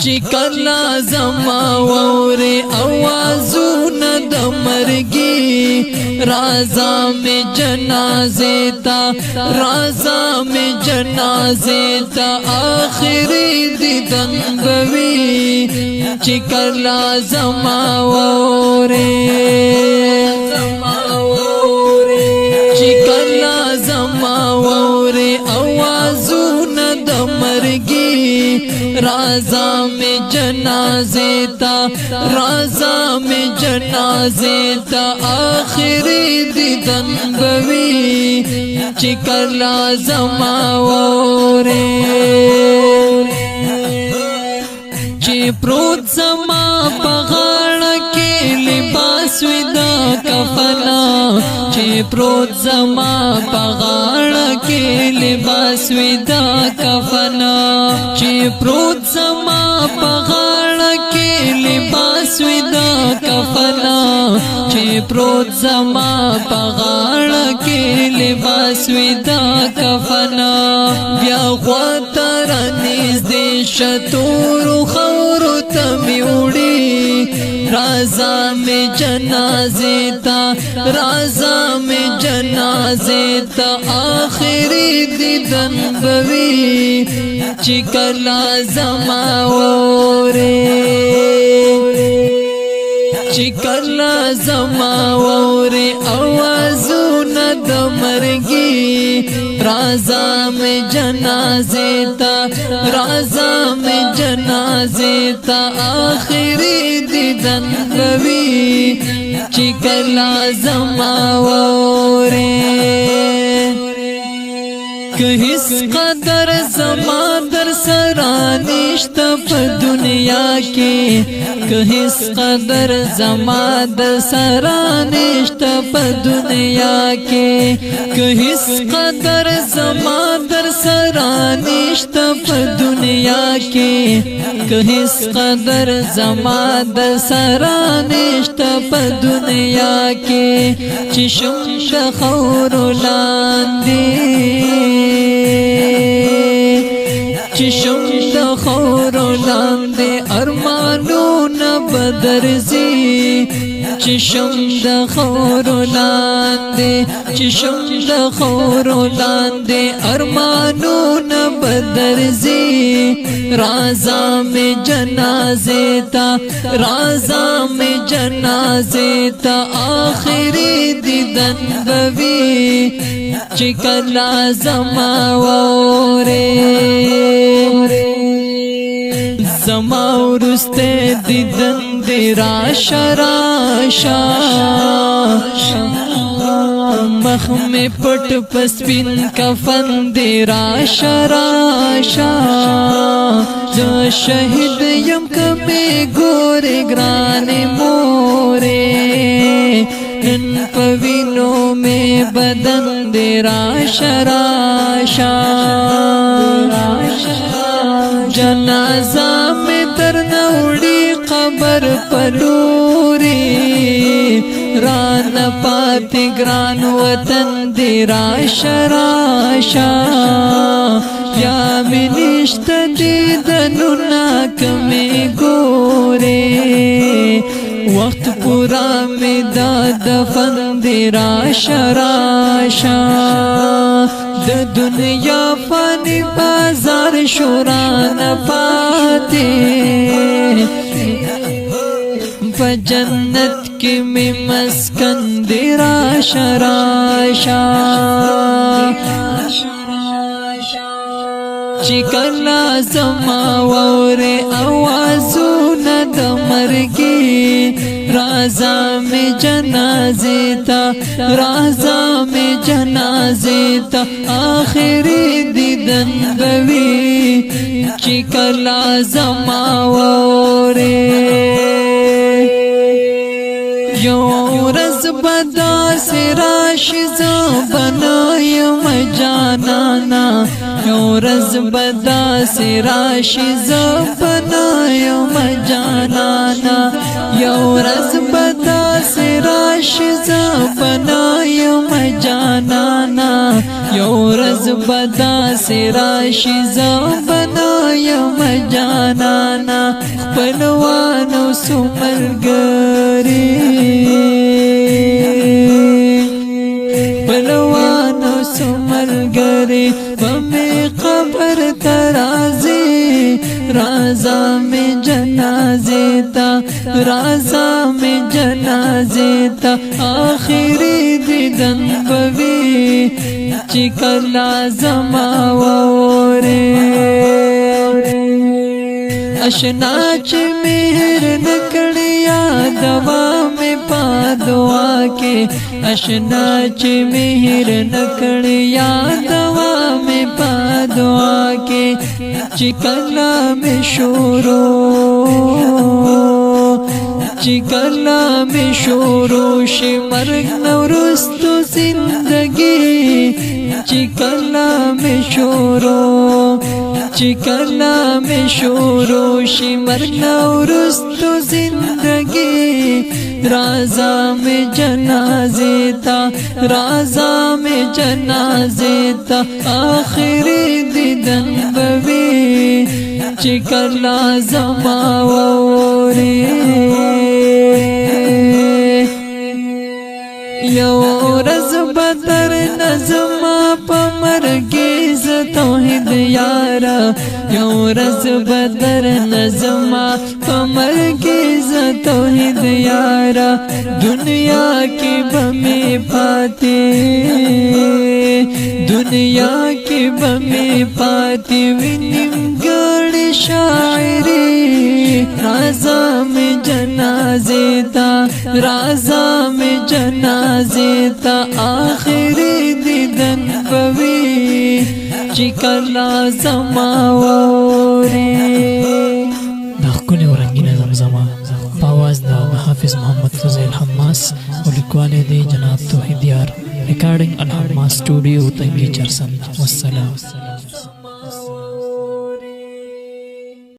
چکلا زما وورے آوازون د مرگی رازا میں جنازے تا رازا میں جنازے تا آخری دیدن بوی چکلا زما وورے چکلا زما وورے آوازون د مرگی رازا میں جنازے تا رازا میں جنازے تا آخری دیدن بوی چکلا زما وورے چی پروت زما پغاڑا کے لباس ودا کفنا چی پروت زما پغاڑا کے لباس ودا کفنا چی پروت زما پغاڑا کے لباس ودا کفنا چی پروت زما پغاڑا کے لباس ودا کفنا بیا غواتا رانیز دی شتور خور تمیوڑی رازا میں جنازے تا رازا میں جنازے تا آخری دیدن بوی چکلا زما وورے چکلا زما وورے آوازون د مرگی رازا میں جنازے تا رازا میں جنازے تا آخری دیدن بوی چکلا زما وورے کہس قدر زما در سرانشت پا دنیا کے کہس قدر زما در سرانشت پا دنیا کے کہس قدر زما در سرانشت پا دنیا کے کہس قدر زما در سرانشت پا دنیا کے چشم شخور لاندی چشم د خور لاندے ارمانون بدرزی چشم د خور لاندے چشم د خور لاندے ارمانون بدرزی رازا میں جنازے تا رازا میں جنازے تا آخری دیدن بوی چکلا زما وورے زما ورستے دیدن دی راشا راشا مخ میں پٹ پسپین کفن دی راشا راشا جو شہید یم کبھی گورے گرانے مورے ان پوینو میں بدن دی راشا راشا جنازہ میں درنوڑی قبر پلوری ران پاتی گران وطن دی راشا راشا یا منشت دیدنو ناکمی گورے وقت پورا میں دفن دی راشا راشا د دنیا فانی بازار شوران پاتے جنت کی میں مسکن دی راشا راشا چکلا زما وورے آوازون د مرگی رازا میں جنازے تا رازا میں جنازے تا آخری دیدن بوی چکلا زما وورے یو رز بدا سے راشی زبنایم جانانا یو رز بدا سے راشی زبنایم جانانا یو رز بدا سے راشی زبنایم جانانا یو رز بدا سراشی زبنا یم جانانا خپلوانو سمرگری خپلوانو سمرگری بمی قبر ترازی رازا میں جنازے تا رازا میں جنازے تا آخری دیدن بوی چکلا زما وورے اشنا چی مہر نکڑیا دوا میں پا دعا کے اشنا چی مہر نکڑیا دوا میں پا دعا کے چکلا میں شورو مرگ نورستو زندگی چکلا میں شورو مرگ نورستو زندگی رازا میں جنازے تا رازا میں جنازے تا آخری دیدن بوی چکلا زما وورے یو رز بدر نظما پمرگیز توحید یارا یو رز بدر نظما پمرگیز توحید یارا دنیا کی بمی پاتی دنیا کی بمی پاتی ونیم گڑ شاعری رازا میں جنازے تا رازا میں جنازے تا آخری دیدن بوی چکلا زما وورے داخل ورنگین زمزمہ پاواز دا حافظ محمد فضیل حماس ولکوال دی جناب توحید یار ریکارڈنگ الحماس اسٹوڈیو تنگی چرسن والسلام